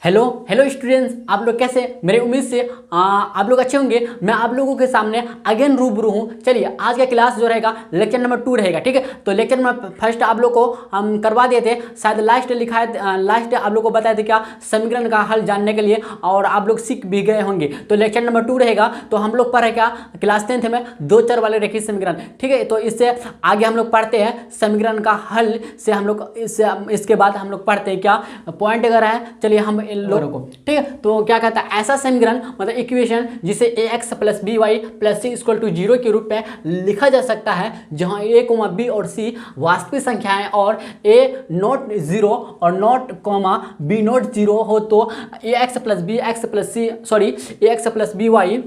Hello hello students, आप लोग कैसे? मेरी उम्मीद से आप लोग अच्छे होंगे। मैं आप लोगों के सामने अगेन रूबरू हूँ। चलिए, आज का क्लास जो रहेगा लेक्चर नंबर 2 रहेगा, ठीक है। तो लेक्चर नंबर फर्स्ट आप लोग को हम करवा दिए थे, शायद लास्ट लिखा है, लास्ट आप लोग को बताया था क्या समीकरण का हल जानने के लिए, और आप लोग सीख भी गए होंगे। तो लेक्चर नंबर 2 रहेगा। तो हम लोग पढ़े क्या क्लास 10th में दो चर वाले रेखीय समीकरण, ठीक है। तो इससे आगे हम लोग पढ़ते हैं समीकरण का हल से, हम लोग इसके बाद हम लोग पढ़ते हैं क्या पॉइंट अगर है। चलिए हम इन लोगों को, ठीक है। तो क्या कहता है ऐसा समीकरण मतलब इक्वेशन जिसे ax plus B Y plus C equal to 0 के रूप में लिखा जा सकता है, जहां a कोमा बी और सी वास्तविक संख्याएं और a नॉट 0 और नॉट कोमा बी नॉट 0 हो, तो ax plus B X plus C sorry ax plus B Y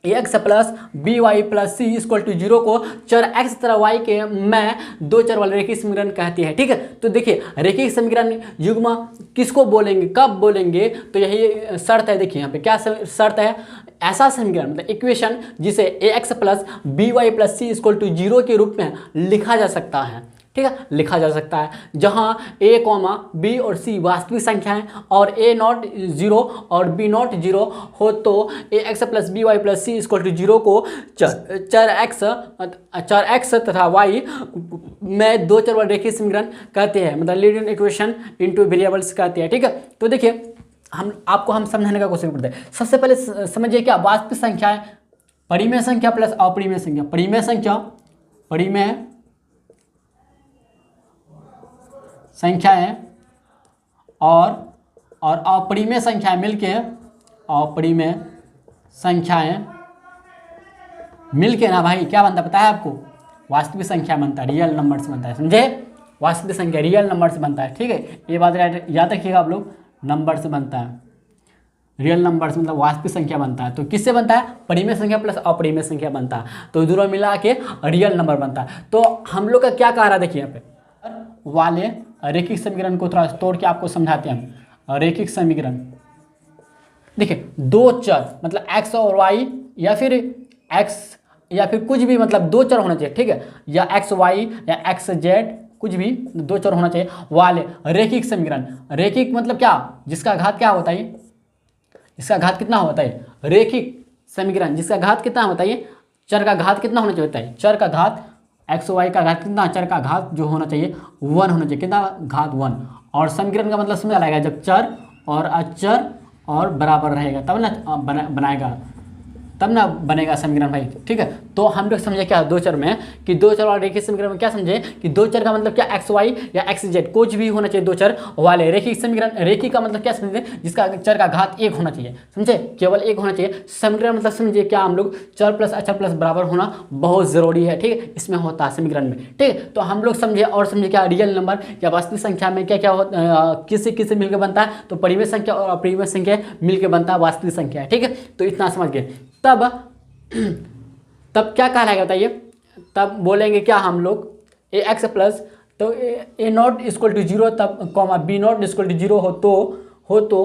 X plus B Y plus C equal to 0 को चर x तथा y के मैं दो चर वाले रेखीय समीकरण कहती है, ठीक है। तो देखिए रेखीय समीकरण युग्म किसको बोलेंगे, कब बोलेंगे, तो यही शर्त है। देखिए यहाँ पे क्या शर्त है, ऐसा समीकरण मतलब इक्वेशन जिसे ax plus B Y plus C equal to 0 के रूप में लिखा जा सकता है, ठीक है, लिखा जा सकता है, जहां a कॉमा बी और सी वास्तविक संख्याएं और a नॉट 0 और b नॉट 0 हो, तो ax plus B Y plus C equal to 0 को चर x तथा y में दो चर वाले रेखीय समीकरण कहते हैं, मतलब लीनियर इक्वेशन इनटू वेरिएबल्स कहते हैं, ठीक है। तो देखिए हम समझाने का कोशिश करते हैं। सबसे पहले समझिए क्या वास्तविक संख्याएं, परिमेय संख्या प्लस अपरिमेय संख्या, परिमेय संख्या परिमेय संख्याएं और अपरिमेय संख्याएं मिलके, अपरिमेय संख्याएं मिलके ना भाई क्या बनता है पता है आपको, वास्तविक संख्या बनता है, रियल नंबर्स बनता है, समझे। वास्तविक संख्या रियल नंबर्स बनता है, ठीक है। ये बात याद रखिएगा आप लोग, नंबर से बनता है, रियल नंबर्स मतलब वास्तविक संख्या बनता है। तो किससे बनता है, परिमेय संख्या प्लस अपरिमेय संख्या बनता है, तो दोनों मिला के रियल नंबर बनता है। तो हम लोग का क्या कह रहा है, देखिए यहाँ पे वाले रेखिक समीकरण को थोड़ा तोड़ के आपको समझाते हैं हम। रेखिक समीकरण देखिए दो चर मतलब x और y, या फिर x या फिर कुछ भी, मतलब दो चर होना चाहिए, ठीक है, या x y या x z, कुछ भी दो चर होना चाहिए वाले रेखिक समीकरण। रेखिक मतलब क्या, जिसका घात क्या होता है, इसका घात कितना होता है, रेखिक समीकरण जिसका घात कितना होता है, चर का घात कितना होना चाहिए होता है, चर का घात एक्स वाई का घात कितना, चर का घात जो होना चाहिए 1 होना चाहिए, कितना घात 1। और समीकरण का मतलब समझ आएगा जब चर और अचर और बराबर रहेगा तब ना बनाएगा, तब ना बनेगा समीकरण भाई, ठीक है। तो हम लोग समझे क्या दो चर में, कि दो चर वाले रेखीय समीकरण में क्या समझे कि दो चर का मतलब क्या एक्स वाई या एक्स जेड कुछ भी होना चाहिए दो चर वाले रेखीय समीकरण। रेखी का मतलब क्या समझे, जिसका चर का घात 1 होना चाहिए, समझे, केवल 1 होना चाहिए। समीकरण मतलब समझिए क्या हम लोग चर प्लस अचर प्लस बराबर होना बहुत ज़रूरी है, ठीक है, इसमें होता है समीकरण में, ठीक है। तो हम लोग समझे और समझे क्या रियल नंबर या वास्तविक संख्या में क्या क्या होता, किससे किससे मिलकर बनता है, तो परिमेय संख्या और अपरिमेय संख्या मिलकर बनता है वास्तविक संख्या, ठीक है। तो इतना समझ गए। तब क्या कहलाएगा बताइए, तब बोलेंगे क्या हम लोग ए एक्स प्लस, तो ए नॉट इक्वल टू 0 तब comma B not equal to 0 हो तो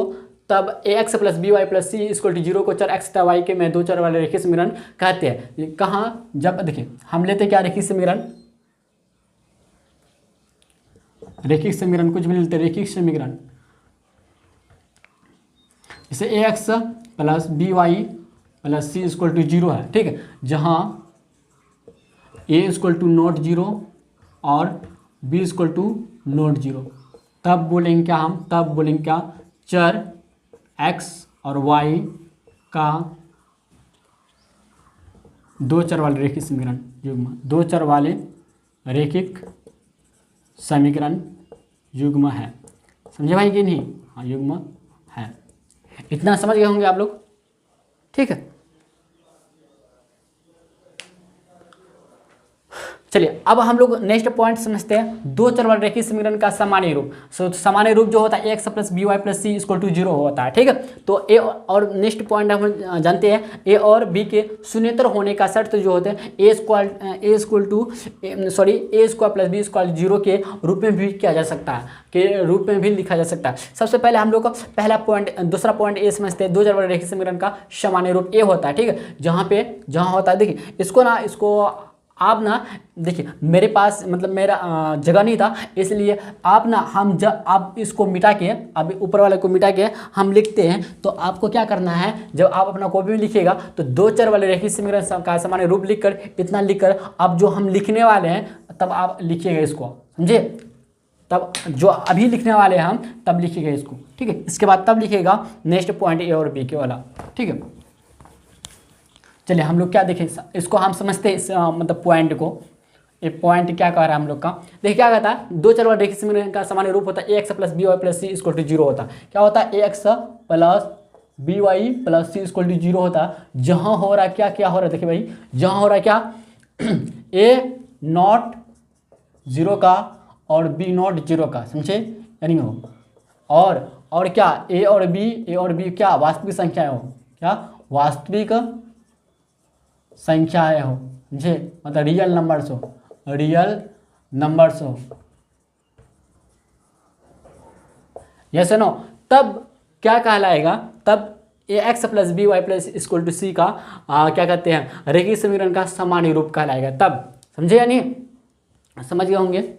तब A X plus B Y plus C equal to 0 को चर एक्स तथा वाई के में दो चर वाले रेखीय समीकरण कहते हैं। कहाँ, जब देखिए हम लेते क्या रेखीय समीकरण, रेखीय समीकरण कुछ भी लेते रेखीय समीकरण, जैसे A X plus B Y plus C equal to 0 है, ठीक है, जहाँ ए इक्वल टू नॉट 0 और बी इक्वल टू नॉट 0, तब बोलेंगे क्या हम, तब बोलेंगे क्या चर x और y का दो चर वाले रेखिक समीकरण युग्म, दो चर वाले रेखिक समीकरण युग्म है, समझे भाई कि नहीं, हाँ युग्म है। इतना समझ गए होंगे आप लोग, ठीक है। चलिए अब हम लोग नेक्स्ट पॉइंट समझते हैं, दो चर वाले रेखीय समीकरण का सामान्य रूप। सामान्य रूप जो होता है X plus B Y plus C equal to 0 होता है, ठीक है। तो ए और नेक्स्ट पॉइंट हम जानते हैं, ए और बी के शून्येतर होने का शर्त जो होते हैं ए स्क्वायर प्लस बी स्क्वायर 0 के रूप में भी किया जा सकता है, के रूप में भी लिखा जा सकता है। सबसे पहले हम लोग का पहला पॉइंट, दूसरा पॉइंट ए समझते हैं, दो चर वाले रेखीय समीकरण का सामान्य रूप ए होता है, ठीक है, जहाँ होता है देखिए इसको आप ना देखिए मेरे पास मतलब मेरा जगह नहीं था, इसलिए आप ना हम जब आप इसको मिटा के अब ऊपर वाले को मिटा के हम लिखते हैं, तो आपको क्या करना है, जब आप अपना कॉपी में लिखिएगा तो दो चर वाले रैखिक समीकरण का सामान्य रूप लिखकर इतना लिखकर अब जो हम लिखने वाले हैं तब आप लिखिएगा इसको, समझे। तब जो अभी लिखने वाले हैं हम तब लिखिएगा इसको, ठीक है। इसके बाद तब लिखिएगा नेक्स्ट पॉइंट ए और बी के वाला, ठीक है। चलिए हम लोग क्या देखें, इसको हम समझते हैं मतलब पॉइंट को, ये पॉइंट क्या कह रहा है हम लोग का। देखिए क्या कहता है, दो चर वाले रैखिक समीकरण का सामान्य रूप होता है A X plus B Y plus C equal to zero होता है। क्या होता है, A X plus B Y plus C equal to zero होता है। जहाँ हो रहा है क्या क्या हो रहा है, देखिए भाई जहाँ हो रहा है क्या ए नॉट जीरो का और बी नॉट जीरो का, समझे यानी हो, और क्या ए और बी क्या वास्तविक संख्या हो, क्या वास्तविक संख्याएं हो, समझे, मतलब रियल नंबर्स हो, रियल नंबर्स हो, यस नो। तब क्या कहलाएगा, तब A X plus B Y plus equal to C का क्या कहते हैं, रैखिक समीकरण का सामान्य रूप कहलाएगा तब, समझे या नहीं, समझ गए होंगे।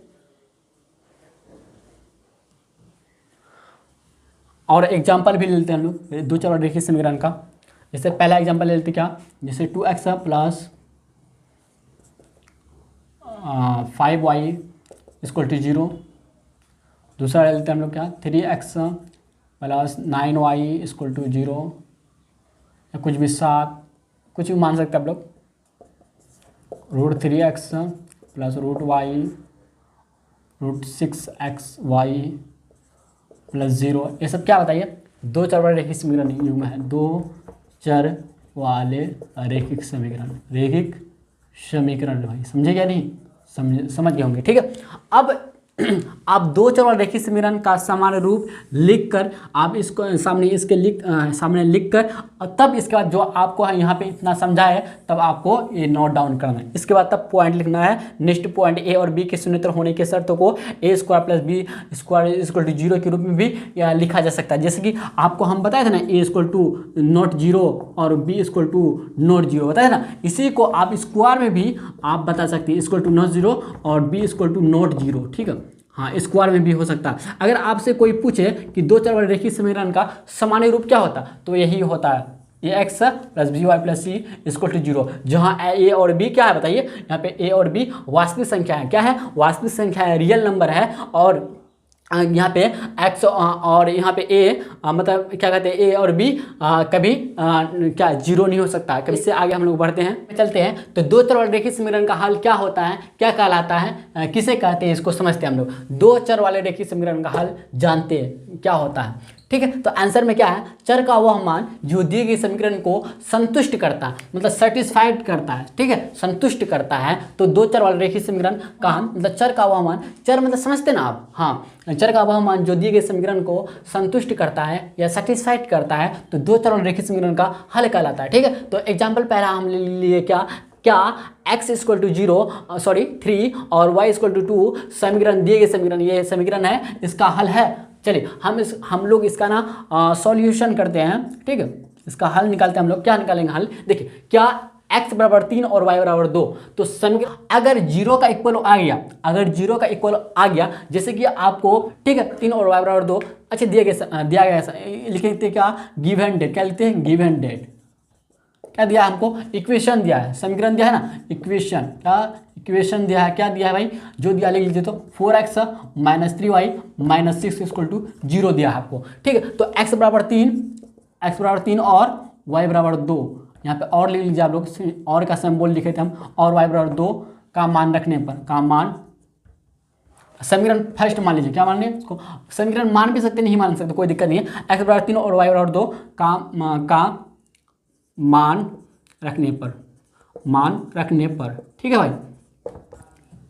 और एग्जाम्पल भी ले लेते हैं हम लोग दो चर वाले रैखिक समीकरण का। जैसे पहला एग्जाम्पल ले लेते क्या, जैसे 2x plus 5y equal to zero. दूसरा ले लेते हैं हम लोग क्या, 3x plus 9y equal to zero, या कुछ भी 7, कुछ भी मान सकते हैं आप लोग। √3x प्लस √6xy प्लस 0, ये सब क्या बताइए, दो चर वाले रैखिक समीकरण युग्म है, दो चर वाले रैखिक समीकरण भाई, समझे क्या नहीं, समझ गए होंगे, ठीक है। अब आप दो चर वाले रैखिक समीकरण का सामान्य रूप लिखकर आप इसको सामने लिखकर और तब इसके बाद जो आपको यहाँ पे इतना समझा है तब आपको ये नोट डाउन करना है। इसके बाद तब पॉइंट लिखना है। नेक्स्ट पॉइंट ए और बी के शून्यतर होने के शर्तों को A square plus B square equal to zero के रूप में भी लिखा जा सकता है। जैसे कि आपको हम बताए थे ना, A equal to not zero और B equal to not zero बताया था। इसी को आप स्क्वायर में भी आप बता सकते हैं, इक्वल टू नॉट जीरो और B equal to not zero, ठीक है। हाँ, स्क्वायर में भी हो सकता है। अगर आपसे कोई पूछे कि दो चर वाले रैखिक समीकरण का सामान्य रूप क्या होता, तो यही होता है A X plus B Y plus C equal to zero, जहाँ ए और बी क्या है बताइए, यहाँ पे ए और बी वास्तविक संख्या है, क्या है वास्तविक संख्या है, रियल नंबर है। और यहाँ पे एक्स और यहाँ पे ए मतलब क्या कहते हैं, ए और बी कभी क्या जीरो नहीं हो सकता। कभी इससे आगे हम लोग बढ़ते हैं, चलते हैं। तो दो चर वाले रैखिक समीकरण का हल क्या होता है, क्या कहलाता है, किसे कहते हैं, इसको समझते हैं हम लोग। दो चर वाले रैखिक समीकरण का हल जानते हैं क्या होता है, ठीक है। तो आंसर में क्या है, चर का वह मान जो दिए गए समीकरण को संतुष्ट करता है, मतलब सेटिस्फाइड करता है, ठीक है, संतुष्ट करता है। तो दो चर वाले रैखिक समीकरण का मतलब चर का वह मान, चर मतलब समझते ना आप, हाँ, चर का वह मान जो दिए गए समीकरण को संतुष्ट करता है या सेटिस्फाइड करता है, तो दो चर वाले रैखिक समीकरण का हल कहलाता है, ठीक है। तो एग्जाम्पल पहला हम ले लिए क्या x इक्वल टू 3 और y इक्वल टू 2 समीकरण दिए गए समीकरण, ये समीकरण है, इसका हल है। चलिए हम लोग इसका ना सॉल्यूशन करते हैं, ठीक है, इसका हल निकालते हैं हम लोग। क्या निकालेंगे हल, देखिए क्या x बराबर 3 और y बराबर 2, तो समीकरण अगर जीरो का इक्वल आ गया, जैसे कि आपको, ठीक है, 3 और y बराबर 2, अच्छा दिया गया लिखते क्या, गिवन डेट, क्या लिखते हैं, गिवन डेट, क्या दिया हमको, इक्वेशन दिया है, समीकरण दिया है ना, इक्वेशन, क्या इक्वेशन दिया है, क्या दिया है भाई, जो दिया लिख लीजिए, तो 4x minus 3y minus 6 equal to 0 दिया है आपको, ठीक है। तो x बराबर 3 और y बराबर 2, यहाँ पे और लिख लीजिए आप लोग, और का सिंबल लिखे थे हम, और y बराबर 2 का मान रखने पर, का मान समीकरण फर्स्ट मान लीजिए, क्या मान लीजिए इसको, समीकरण मान भी सकते नहीं मान सकते, कोई दिक्कत नहीं है। x बराबर 3 और y बराबर 2 का मान रखने पर, ठीक है भाई।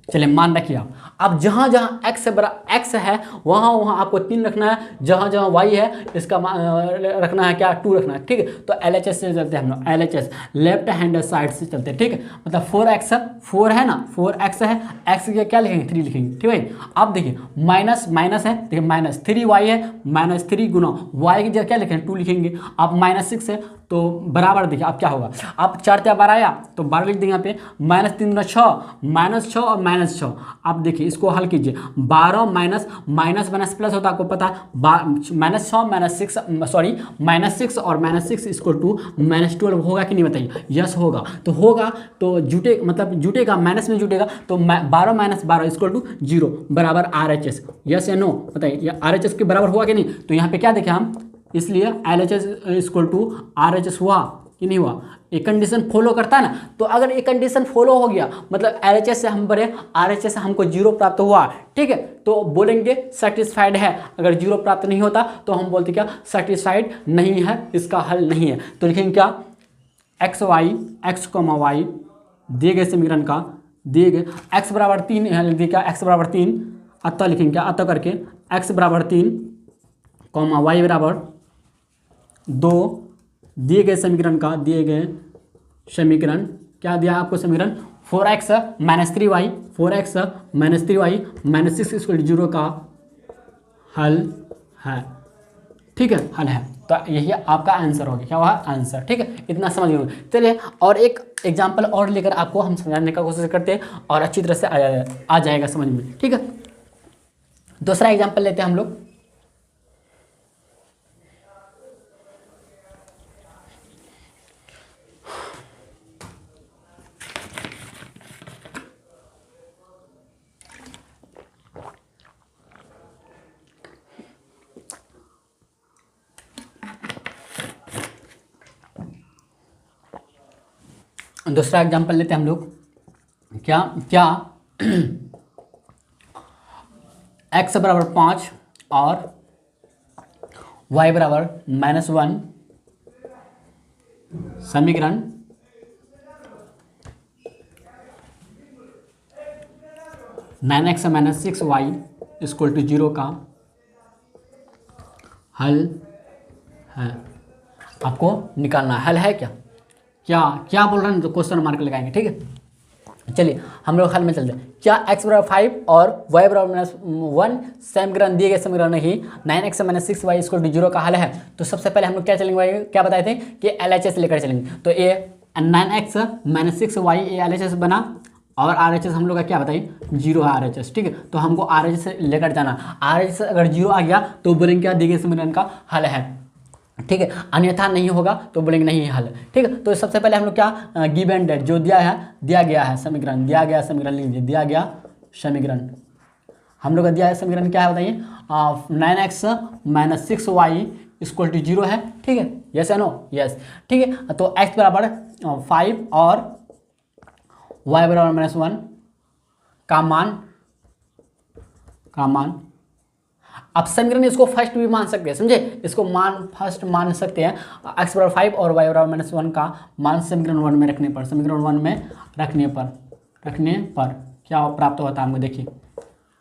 चलिए मान रखिए आप। अब जहाँ जहाँ x है वहाँ वहाँ आपको 3 रखना है, जहाँ जहाँ y है इसका रखना है क्या, 2 रखना है। ठीक है, तो LHS से चलते हैं हम लोग, LHS लेफ्ट हैंड साइड से चलते हैं। ठीक है, मतलब 4x 4 है ना, 4x है, x के क्या लिखेंगे 3 लिखेंगे। ठीक है, अब देखिए माइनस माइनस है, देखिए माइनस 3y है, -3 गुना y की जगह क्या लिखेंगे 2 लिखेंगे। अब -6 है तो बराबर देखिए अब क्या होगा, अब 4 × 12 आया तो 12 लिख देंगे यहाँ पे, -3 × 6 -6 और -6। अब देखिए इसको हल कीजिए, 12 माइनस माइनस प्लस होता है आपको पता है, -6 सॉरी -6 और -6 इक्वल टू -12 होगा कि नहीं बताइए, यस होगा। तो होगा तो जुटे मतलब जुटेगा, माइनस में जुटेगा तो 12 - 12 इक्वल टू 0 बराबर RHS, यस या नो बताइए, RHS के बराबर हुआ कि नहीं। तो यहाँ पे क्या देखें हम, इसलिए LHS इक्वल टू RHS हुआ कि नहीं हुआ, एक कंडीशन फॉलो करता है ना। तो अगर एक कंडीशन फॉलो हो गया मतलब LHS से हम बढ़े, RHS से हमको 0 प्राप्त हुआ, ठीक है, तो बोलेंगे सेटिस्फाइड है। अगर 0 प्राप्त नहीं होता तो हम बोलते क्या, सेटिस्फाइड नहीं है, इसका हल नहीं है। तो लिखेंगे क्या, x y दिए गए समीकरण का, दिए गए x बराबर 3 दिए क्या, x बराबर 3 अतः लिखेंगे क्या, अतः करके x बराबर 3 y बराबर 2 दिए गए समीकरण का, दिए गए समीकरण क्या दिया आपको समीकरण, 4x - 3y 4x - 3y -6 = 0 का हल है। ठीक है, हल है। तो यही आपका आंसर हो गया, क्या हुआ आंसर। ठीक है, इतना समझ गए। चलिए और एक एग्जाम्पल और लेकर आपको हम समझाने का कोशिश करते हैं और अच्छी तरह से आ जाएगा समझ में। ठीक है, दूसरा एग्जाम्पल लेते हैं हम लोग। दूसरा एग्जाम्पल लेते हैं हम लोग, क्या x बराबर 5 और y बराबर -1 समीकरण 9x - 6y = 0 का हल है। आपको निकालना हल है क्या, क्या बोल रहे हैं, तो क्वेश्चन मार्क लगाएंगे। ठीक है, चलिए हम लोग हल में चलते हैं। क्या x बराबर 5 और y बराबर -1 समीकरण दिए गए समीकरण ही 9x - 6y = 0 का हल है। तो सबसे पहले हम लोग क्या चलेंगे, क्या बताए थे कि LHS लेकर चलेंगे। तो ये 9x - 6y ये LHS बना और RHS हम लोग का क्या बताइए 0 है RHS। ठीक है, तो हमको RHS लेकर जाना, RHS अगर 0 आ गया तो बोलेंगे क्या, दिए गए समीकरण का हल है। ठीक है, अन्यथा नहीं होगा तो बोलेंगे नहीं हल। ठीक है, तो सबसे पहले हम लोग क्या, गिवन डेट जो दिया गया है समीकरण, दिया गया समीकरण लीजिए, दिया गया समीकरण हम लोग का दिया है समीकरण क्या है बताइए, 9x - 6y = 0 है। ठीक है, यस या नो, यस। ठीक है, तो x बराबर 5 और y बराबर -1 का मान अब समीकरण इसको फर्स्ट भी मान सकते हैं, समझे, इसको फर्स्ट मान सकते हैं। x बराबर 5 और y बराबर -1 का मान समीकरण 1 में रखने पर, समीकरण 1 में रखने पर क्या प्राप्त होता है हमको देखिए।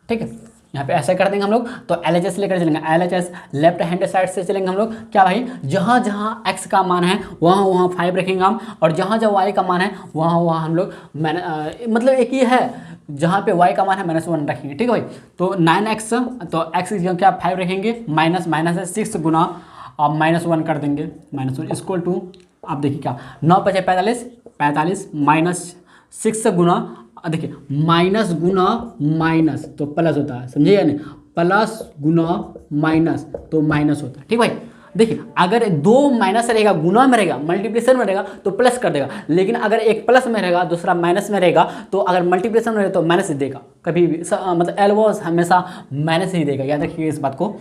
ठीक है, यहाँ पे ऐसा कर देंगे हम लोग। तो LHS लेकर चलेंगे, LHS लेफ्ट हैंड साइड से चलेंगे हम लोग। क्या भाई, जहाँ जहाँ x का मान है वहाँ वहाँ 5 रखेंगे हम, और जहाँ जहाँ y का मान है वहाँ वहाँ हम लोग मतलब एक ही है, जहाँ पे y का मान है -1 रखेंगे। ठीक है भाई, तो 9x तो x की जगह क्या 5 रखेंगे, माइनस है 6 गुना अब -1 कर देंगे, -1 इक्वल टू, आप देखिए क्या 9 × 5 = 45 -6 गुना, देखिए माइनस गुना माइनस तो प्लस होता है, समझिए या नहीं, प्लस गुना माइनस तो माइनस होता है। ठीक भाई, देखिए अगर 2 माइनस रहेगा, गुना में रहेगा, मल्टीप्लिकेशन में रहेगा तो प्लस कर देगा, लेकिन अगर एक प्लस में रहेगा दूसरा माइनस में रहेगा तो अगर मल्टीप्लिकेशन में रहेगा तो माइनस ही देगा कभी भी, मतलब एलवॉस हमेशा माइनस ही देगा, याद रखिए इस बात को।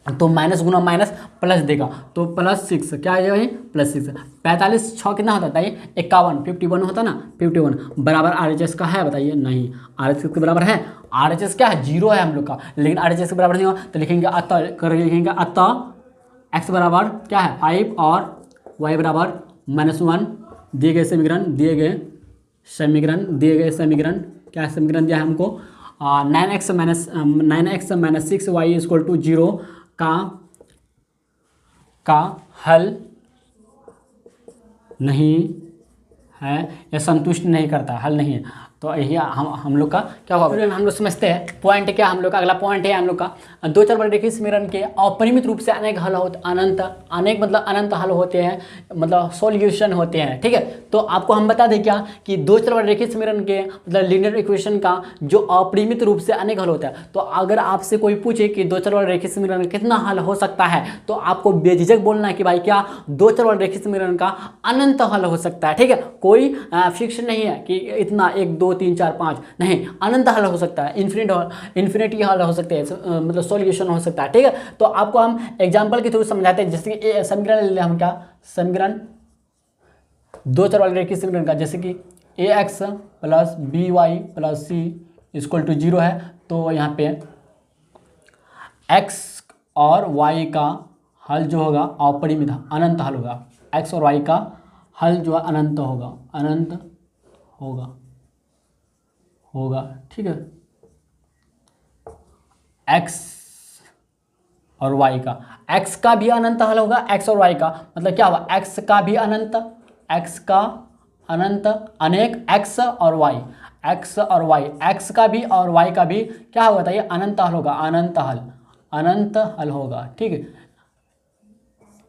तो माइनस गुना माइनस प्लस देगा, तो +6 क्या आ जाएगा, +6 45 6 कितना होता है बताइए, 51 51 होता ना, 51 बराबर RHS का है बताइए, नहीं RHS के बराबर है, RHS क्या है 0 है हम लोग का, लेकिन RHS के बराबर नहीं होगा तो लिखेंगे अतः, करके लिखेंगे अतः x बराबर क्या है 5 और y बराबर -1 दिए गए समीकरण क्या समीकरण दिया है हमको, 9x minus 6y equal to 0 का हल नहीं है या संतुष्ट नहीं करता, हल नहीं है। तो यही हम लोग का क्या होगा, हम लोग समझते हैं पॉइंट क्या, हम लोग का अगला पॉइंट है हम लोग का दो चर वाले रेखीय समीकरण के अपरिमित रूप से अनेक हल होते, अनेक मतलब अनंत हल होते हैं, मतलब सॉल्यूशन होते हैं। ठीक है, तो आपको हम बता दें क्या कि दो चर वाले रेखीय समीकरण के मतलब लीनियर इक्वेशन का जो अपरिमित रूप से अनेक हल होता है, तो अगर आपसे कोई पूछे कि दो चर वाले रेखीय समीकरण का कितना हल हो सकता है, तो आपको बेझिझक बोलना है कि भाई क्या दो चर वाले रेखीय समीकरण का अनंत हल हो सकता है। ठीक है, कोई फिक्स नहीं है कि इतना 1 2 3 4 5 नहीं, अनंत हल हो सकता है, इन्फिनिटी हल हो सकते हैं, मतलब सॉल्यूशन हो सकता है। ठीक है, तो आपको हम एग्जांपल के थ्रू समझाते हैं, जैसे कि समीकरण ले लें हम, क्या समीकरण दो चर वाले रेखीय समीकरण का, जैसे कि ax plus by plus c equal to 0 है, तो यहाँ पे x और y का हल जो होगा अपरिमित अनंत हल होगा, x और y का हल जो है अनंत होगा। ठीक है, x और y का, x का भी अनंत हल होगा, x और y का मतलब क्या हुआ, x का भी अनंत, x का अनंत अनेक x और y, x और y, x का भी और y का भी क्या होगा था, ये अनंत हल होगा, अनंत हल होगा। ठीक है,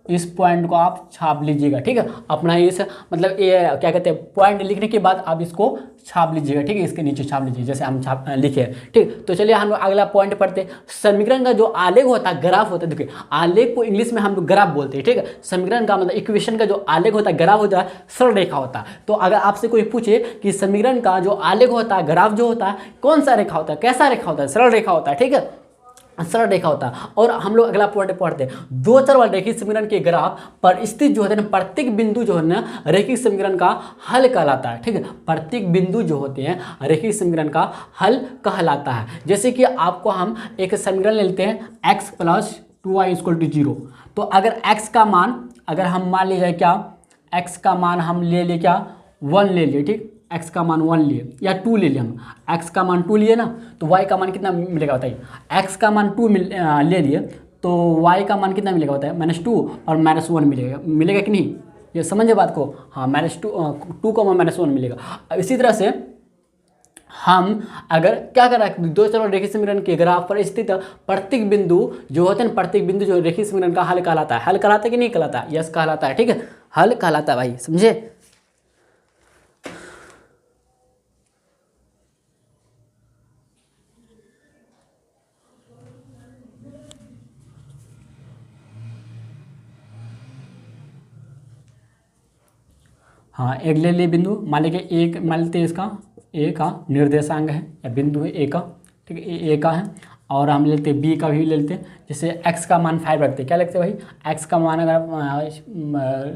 इस पॉइंट को आप छाप लीजिएगा। ठीक है, अपना इस मतलब ये क्या कहते हैं, पॉइंट लिखने के बाद आप इसको छाप लीजिएगा। ठीक है, इसके नीचे छाप लीजिए जैसे हम लिखे। ठीक, तो चलिए हम अगला पॉइंट पढ़ते हैं। समीकरण का जो आलेख होता है, ग्राफ होता है, देखिए आलेख को इंग्लिश में हम लोग ग्राफ बोलते हैं। ठीक है, समीकरण का मतलब इक्वेशन का जो आलेख होता है, ग्राफ होता है, सरल रेखा होता है। तो अगर आपसे कोई पूछे कि समीकरण का जो आलेख होता है, ग्राफ जो होता है, कौन सा रेखा होता है, कैसा रेखा होता है, सरल रेखा होता है। ठीक है, सरल रेखा होता है। और हम लोग अगला पॉइंट पढ़ते हैं, दो चर वाले रेखीय समीकरण के ग्राफ पर स्थित जो होते हैं प्रत्येक बिंदु जो है ना रेखीय समीकरण का हल कहलाता है। ठीक है, प्रत्येक बिंदु जो होते हैं रेखीय समीकरण का हल कहलाता है। जैसे कि आपको हम एक समीकरण ले लेते हैं, x plus 2y equal to 0। तो अगर x का मान, अगर हम मान लीजिए क्या, x का मान हम ले लिए क्या 1 ले लिए। ठीक, x का मान 1 लिए या 2 ले लिए, हम x का मान 2 लिए ना, तो y का मान कितना मिलेगा बताइए, x का मान 2 ले लिए तो y का मान कितना मिलेगा बताइए, -2 और -1 मिलेगा कि नहीं, ये समझे बात को। हाँ, -2 को -1 मिलेगा। इसी तरह से हम अगर क्या कर रहा है, दो चर रेखीय समीकरण के ग्राफ पर स्थित प्रत्येक बिंदु जो होते हैं, प्रत्येक बिंदु जो रेखीय समीकरण का हल कहलाता है। हल कहलाता है कि नहीं कहलाता, यस कहलाता है। ठीक है, हल कहलाता है भाई, समझे। हाँ, एक ले लिए बिंदु, मान लीजिए एक, मान लेते हैं इसका ए का निर्देशांक है या बिंदु है ए का। ठीक है, ए का है, और हम लेते हैं बी का भी ले लेते हैं। जैसे x का मान 5 रखते हैं, क्या लगते हैं भाई, x का मान अगर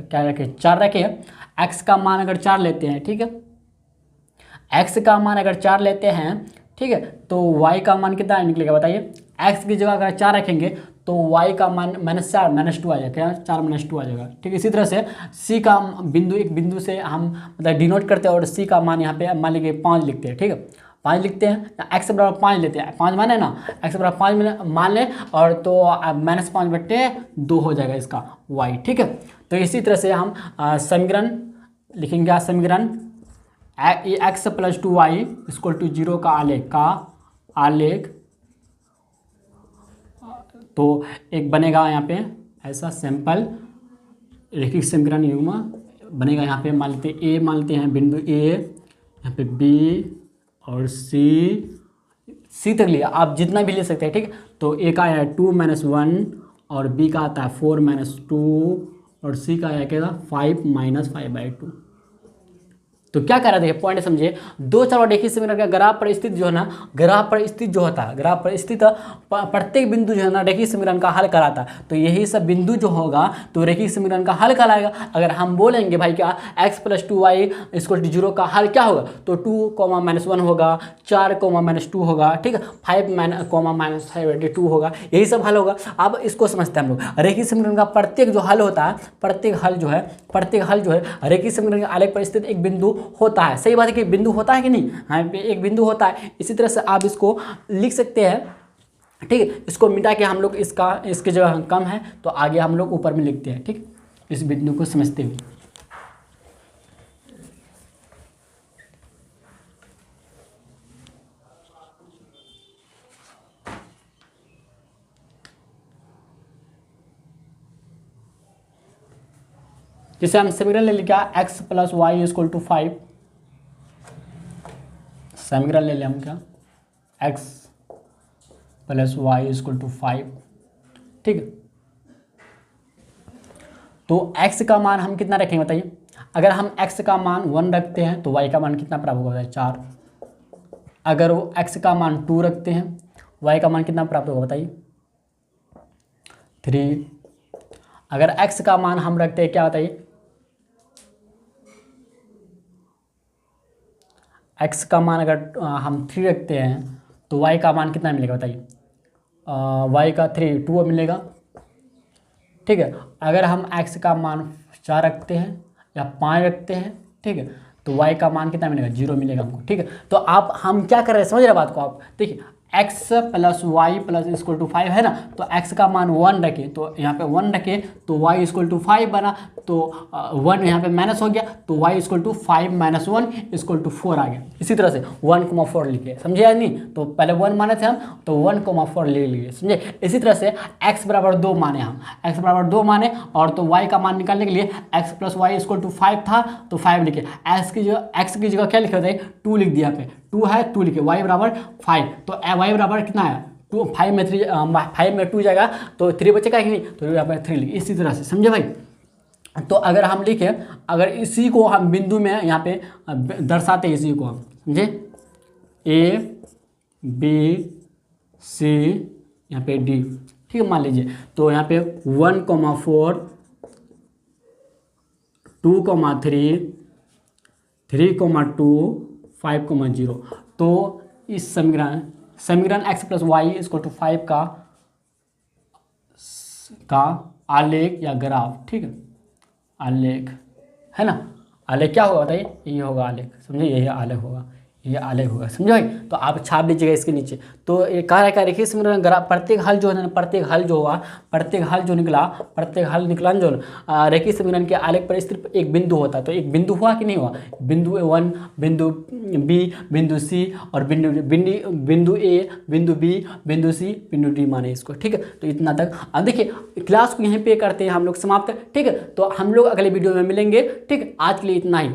क्या रखे 4 रखे, x का मान अगर 4 लेते हैं। ठीक है, x का मान अगर 4 लेते हैं, ठीक है, तो y का मान कितना निकलेगा बताइए, x की जगह अगर 4 रखेंगे तो y का मान -4 -2 आ जाएगा, 4 -2 आ जाएगा। ठीक है, इसी तरह से c का बिंदु, एक बिंदु से हम मतलब डिनोट करते हैं और c का मान यहाँ पे मान लीजिए 5 लिखते हैं। ठीक है, 5 लिखते हैं, x बराबर 5 लेते हैं, 5 माने ना, x बराबर 5 मान लें, और तो -5/2 हो जाएगा इसका y। ठीक है, तो इसी तरह से हम समीकरण लिखेंगे, समीकरण x plus 2y equal to 0 का आलेख तो एक बनेगा यहाँ पे ऐसा सिंपल रेखीय समीकरण युग्म बनेगा। यहाँ पे मान लेते हैं a, मान लेते हैं बिंदु a, यहाँ पे b और c तक लिया, आप जितना भी ले सकते हैं। ठीक है, तो a का है 2 - 1 और b का आता है 4 - 2 और c का है क्या 5 - 5/2। तो क्या कह रहा है, देखिए पॉइंट समझिए, दो चर रेखीय समीकरण का ग्राफ पर स्थित जो है ना, ग्राफ पर स्थित जो होता है, ग्राफ पर स्थित प्रत्येक बिंदु जो है ना रेखीय समीकरण का हल कराता है। तो यही सब बिंदु जो होगा तो रेखीय समीकरण का हल कराएगा। अगर हम बोलेंगे भाई क्या x plus 2y equal to 0 का हल क्या होगा, तो 2, -1 होगा, 4, -2 होगा। ठीक है, 5, -5/2 होगा, यही सब हल होगा। अब इसको समझते हैं हम लोग, रेखीय समीकरण का प्रत्येक जो हल होता है, प्रत्येक हल जो है रेखीय समीकरण के आलेख पर स्थित एक बिंदु होता है। सही बात है कि बिंदु होता है कि नहीं, यहाँ पे एक बिंदु होता है। इसी तरह से आप इसको लिख सकते हैं, ठीक है। इसको मिटा के हम लोग इसके जगह कम है तो आगे हम लोग ऊपर में लिखते हैं, ठीक, इस बिंदु को समझते हुए। जैसे हम समीकरण ले लिया x + y = 5, समीकरण ले लिया हम क्या, x + y = 5, ठीक है। तो x का मान हम कितना रखेंगे बताइए। अगर हम x का मान 1 रखते हैं तो y का मान कितना प्राप्त होगा, 4। अगर वो x का मान 2 रखते हैं, y का मान कितना प्राप्त होगा बताइए, 3। अगर x का मान हम रखते हैं क्या बताइए, x का मान अगर हम 3 रखते हैं तो y का मान कितना मिलेगा बताइए, y का 3 2 मिलेगा, ठीक है। अगर हम x का मान 4 रखते हैं या 5 रखते हैं, ठीक है, तो y का मान कितना मिलेगा, 0 मिलेगा हमको, ठीक है। तो आप हम क्या कर रहे हैं समझ रहे बात को आप, देखिए x + y = 5 है ना, तो x का मान 1 रखें तो यहाँ पे 1 रखें तो y = 5 बना, तो 1 यहाँ पे माइनस हो गया तो y = 5 - 1 = 4 आ गया। इसी तरह से 1,4 लिखे, समझे या नहीं, तो पहले 1 माने थे हम तो 1,4 ले लिए, समझे। इसी तरह से x = 2 माने हम, x = 2 माने और तो y का मान निकालने के लिए x + y = 5 था तो 5 लिखे, x की जगह क्या लिखे बताइए, 2 लिख दिया, पे 2 है 2 लिखे, y = 5, तो y बराबर कितना है 2, 5 में 2 जाएगा तो 3 बचेगा कि नहीं, तो यहाँ पर 3 लिखे। इसी तरह से समझे भाई। तो अगर हम लिखें, अगर इसी को हम बिंदु में यहाँ पे दर्शाते हैं, इसी को हम समझे, A B C यहाँ पे D, ठीक है, मान लीजिए। तो यहाँ पे 1,4 2,3 3,2 5,0, तो इस समीकरण x + y = 5 का आलेख या ग्राफ, ठीक है, आलेख है ना, आलेख क्या होगा बताइए, ये होगा आलेख, समझे, यही आलेख होगा, ये आलेख होगा, समझे भाई। तो आप छाप लीजिएगा इसके नीचे। तो ये कह रहा है क्या, देखिए समीकरण ग्राफ, प्रत्येक हल जो है ना, प्रत्येक हल जो हुआ, प्रत्येक हल जो निकला जो रेखीय समीकरण के आलेख पर सिर्फ एक बिंदु होता है। तो एक बिंदु हुआ कि नहीं हुआ, बिंदु 1, बिंदु B, बिंदु C और बिंदु A, बिंदु B, बिंदु C, बिंदु D माने इसको, ठीक है। तो इतना तक। अब देखिए क्लास को यहीं पे करते हैं हम लोग समाप्त, ठीक है। तो हम लोग अगले वीडियो में मिलेंगे, ठीक है। आज के लिए इतना ही।